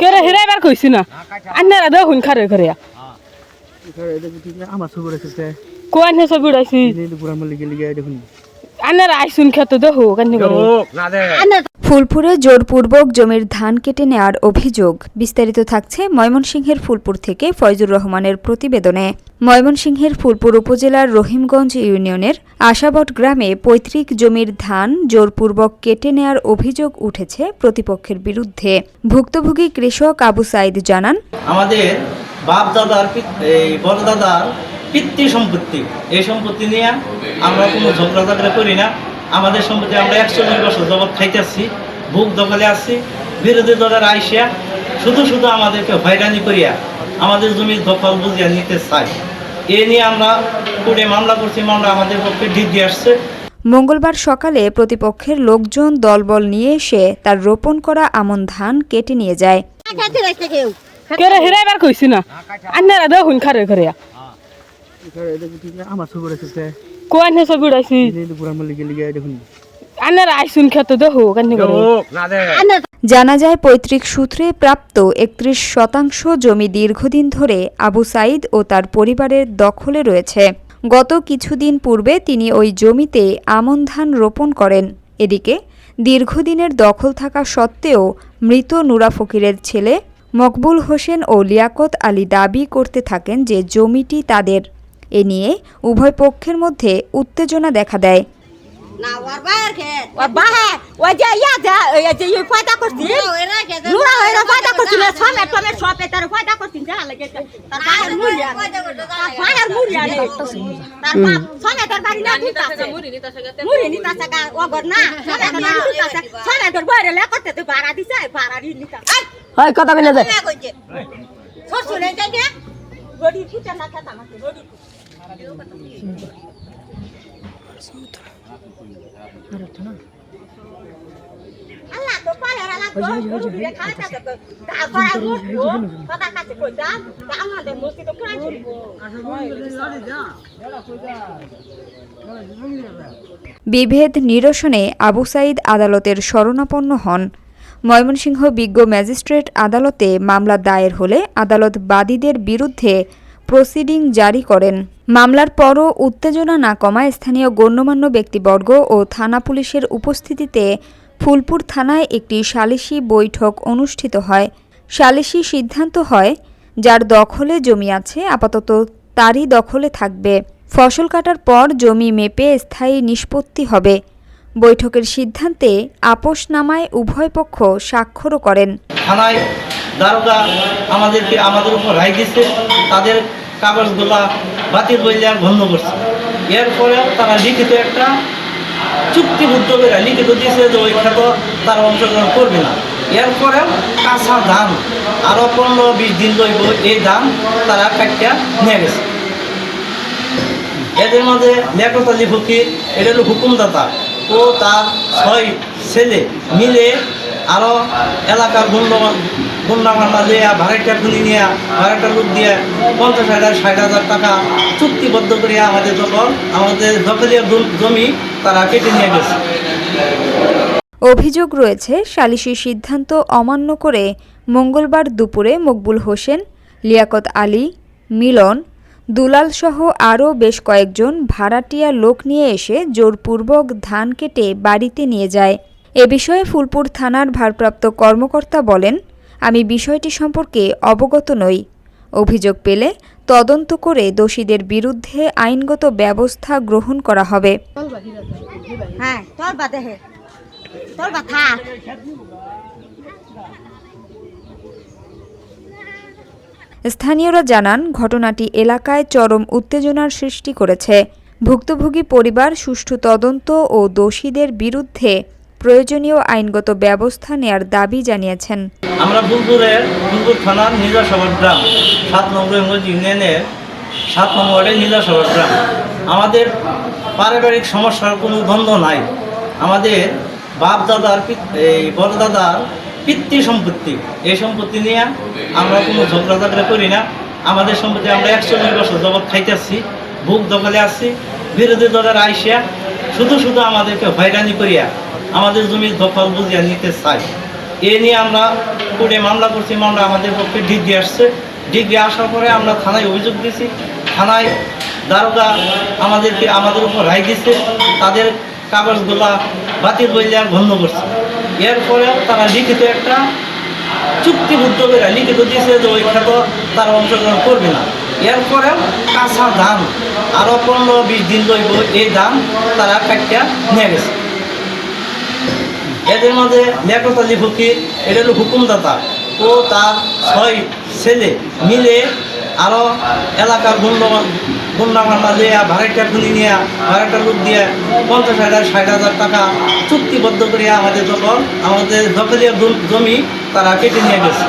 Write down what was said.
কেরে হেরাইবার কইছি না আন্নারা দাও হুন খারে ঘরে আমার ছবি রেখেছে কোন হে ছবি উড়াইছি পুরা মল্লিকে লিগে দেখুন আন্নারা আইসুন খেতে দেখো কেন করে ফুলপুরে জোরপূর্বক জমির ধান কেটে নেয়ার অভিযোগ। বিস্তারিত থাকছে ময়মনসিংহের ফুলপুর থেকে ফয়জুর রহমানের প্রতিবেদনে। ময়মনসিংহের ফুলপুর উপজেলার রহিমগঞ্জ ইউনিয়নের আশাবট গ্রামে পৈতৃক জমির ধান জোরপূর্বক কেটে নেয়ার অভিযোগ উঠেছে প্রতিপক্ষের বিরুদ্ধে। ভুক্তভোগী কৃষক আবু সাইদ জানান, আমাদের বাপ দাদার বড় দাদার পিতৃ সম্পত্তি, এই সম্পত্তি নিয়ে আমরা কোনো ঝগড়া করি না। আমাদের সম্পত্তি আমরা 120 বছর যাবৎ খাইতেছি, বুক দখলে আসছি। বিরোধী দলের আইসিয়া শুধু আমাদেরকে হয়রানি করিয়া আমাদের জমির দখল বুঝিয়া নিতে চাই। এ নিয়ে আমরা কোর্টে মামলা করছি, মামলা আমাদের পক্ষে ঢিক দিয়ে আসছে। মঙ্গলবার সকালে প্রতিপক্ষের লোকজন দলবল নিয়ে এসে তার রোপণ করা আমন ধান কেটে নিয়ে যায়। কেরে হেরাইবার কইছি না আন্নারা দাও হুন খারে ঘরে আমার ছবি রেখেছে কোন হে ছবি উড়াইছি পুরা মল্লিকে লিগে দেখুন আন্নারা আইসুন খেতে দেখো কেন করে জানা যায় পৈতৃক সূত্রে প্রাপ্ত 31% জমি দীর্ঘদিন ধরে আবু সাইদ ও তার পরিবারের দখলে রয়েছে। গত কিছুদিন পূর্বে তিনি ওই জমিতে আমন ধান রোপণ করেন। এদিকে দীর্ঘদিনের দখল থাকা সত্ত্বেও মৃত নুরা ফকিরের ছেলে মকবুল হোসেন ও লিয়াকত আলী দাবি করতে থাকেন যে জমিটি তাদের। এ নিয়ে উভয় পক্ষের মধ্যে উত্তেজনা দেখা দেয়। কথা বলে যায় বিভেদ নিরসনে আবু সাইদ আদালতের শরণাপন্ন হন। ময়মনসিংহ বিজ্ঞ ম্যাজিস্ট্রেট আদালতে মামলা দায়ের হলে আদালত বাদীদের বিরুদ্ধে প্রসিডিং জারি করেন। মামলার পরও উত্তেজনা না কমায় স্থানীয় গণ্যমান্য ব্যক্তিবর্গ ও থানা পুলিশের উপস্থিতিতে ফুলপুর থানায় একটি সালিশি বৈঠক অনুষ্ঠিত হয়। সালিশি সিদ্ধান্ত হয়, যার দখলে জমি আছে আপাতত তারই দখলে থাকবে। ফসল কাটার পর জমি মেপে স্থায়ী নিষ্পত্তি হবে। বৈঠকের সিদ্ধান্তে আপোসনামায় উভয় পক্ষ স্বাক্ষরও করেন। থানায় দারোগা আমাদের উপর রায় দিচ্ছে, তাদের কাগজগুলা বাতিল বইলে গণ্য করছে। এরপরে তারা লিখিত একটা চুক্তিবদ্ধ করে লিখিত দিয়েছে যে ওই খাতে তারা অংশগ্রহণ করবে না। এরপরে কাঁচা ধান আরও 15-20 দিন লইব, এই ধান তারা কাটিয়া নিয়ে গেছে। এদের মধ্যে লিয়াকত আলী ফকির, এটা হলো হুকুমদাতা, ও তার 6 ছেলে মিলে আরও এলাকার গুন্ডামান্ডা দিয়ে ভাড়াটা খুলি নিয়ে ভাড়াটা লোক দিয়ে 50,000-60,000 টাকা চুক্তিবদ্ধ করে আমাদের দখলীয় জমি তারা কেটে নিয়ে গেছে। অভিযোগ রয়েছে, সালিশি সিদ্ধান্ত অমান্য করে মঙ্গলবার দুপুরে মকবুল হোসেন, লিয়াকত আলী, মিলন, দুলাল সহ আরও বেশ কয়েকজন ভাড়াটিয়া লোক নিয়ে এসে জোরপূর্বক ধান কেটে বাড়িতে নিয়ে যায়। এ বিষয়ে ফুলপুর থানার ভারপ্রাপ্ত কর্মকর্তা বলেন, আমি বিষয়টি সম্পর্কে অবগত নই। অভিযোগ পেলে তদন্ত করে দোষীদের বিরুদ্ধে আইনগত ব্যবস্থা গ্রহণ করা হবে। স্থানীয়রা জানান, ঘটনাটি এলাকায় চরম উত্তেজনার সৃষ্টি করেছে। ভুক্তভোগী পরিবার সুষ্ঠু তদন্ত ও দোষীদের বিরুদ্ধে প্রয়োজনীয় আইনগত ব্যবস্থা নেয়ার দাবি জানিয়েছেন। আমরা ফুলপুর থানার নীলাসভা গ্রাম 7 নম্বর ইউনিয়নের 7 নম্বরে নীলাসভা গ্রাম। আমাদের পারিবারিক সমস্যার কোনো দ্বন্দ্ব নাই। আমাদের বাপ দাদার বড় দাদার পিতৃ সম্পত্তি, এই সম্পত্তি নিয়ে আমরা কোনো ঝগড়া করি না। আমাদের সম্পত্তি আমরা 120 বছর যাবৎ খাইতেছি, বুক দখলে আসছি। বিরোধী দলের আইসিয়া শুধু আমাদেরকে হয়রানি করিয়া আমাদের জমির দখল বুঝিয়া নিতে চাই। এ নিয়ে আমরা কোর্টে মামলা করছি, মামলা আমাদের পক্ষে ডিগ্রি আসছে। ডিগ্রি আসার পরে আমরা থানায় অভিযোগ দিয়েছি, থানায় দারোগা আমাদের উপর রায় দিচ্ছে, তাদের কাগজগুলা বাতিল বইলে গণ্য করছে। এরপরেও তারা লিখিত একটা চুক্তিবদ্ধ করে লিখিত দিয়েছে যে ওই খাতে তারা অংশগ্রহণ করবে না। এরপরেও কাঁচা ধান আরও 15-20 দিন লইব, এই ধান তারা কাটিয়া নিয়ে গেছে। এদের মধ্যে লিয়াকত আলী ফকির, এটা হলো হুকুমদাতা, ও তার 6 ছেলে মিলে আরও এলাকার গুন্ডামান্ডা দিয়ে ভাড়াটা খুলি নিয়ে ভাড়াটা লোক দিয়ে 50,000-60,000 টাকা চুক্তিবদ্ধ করে আমাদের দখলীয় জমি তারা কেটে নিয়ে গেছে।